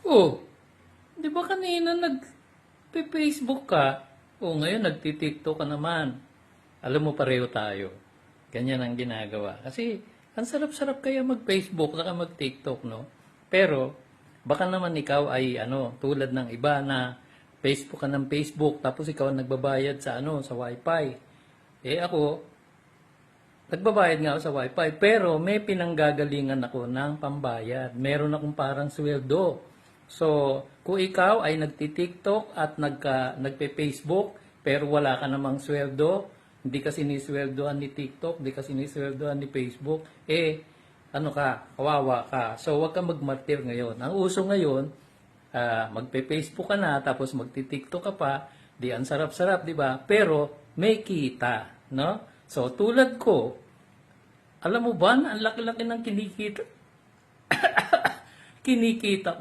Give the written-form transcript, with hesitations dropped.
Oh, di ba kanina nag-Facebook ka? Oh, ngayon nagti-TikTok ka naman. Alam mo, pareho tayo. Ganyan ang ginagawa. Kasi, ang sarap-sarap kaya mag-Facebook saka mag-TikTok, no? Pero, baka naman ikaw ay, tulad ng iba na Facebook ka ng Facebook, tapos ikaw ang nagbabayad sa, sa Wi-Fi. Eh ako, nagbabayad nga ako sa Wi-Fi, pero may pinanggagalingan ako ng pambayad. Meron akong parang sweldo. So, kung ikaw ay nagti-TikTok at nagpe-Facebook, pero wala ka namang sweldo, hindi ka sinisweldoan ni TikTok, hindi ka sinisweldoan ni Facebook, kawawa ka. So, wag kang magmartir ngayon. Ang uso ngayon, magpe-Facebook ka na, tapos magti-TikTok ka pa, di ang sarap-sarap, di ba? Pero, may kita, no? So, tulad ko, alam mo ba na ang laki-laki ng kinikita? Kinikita ko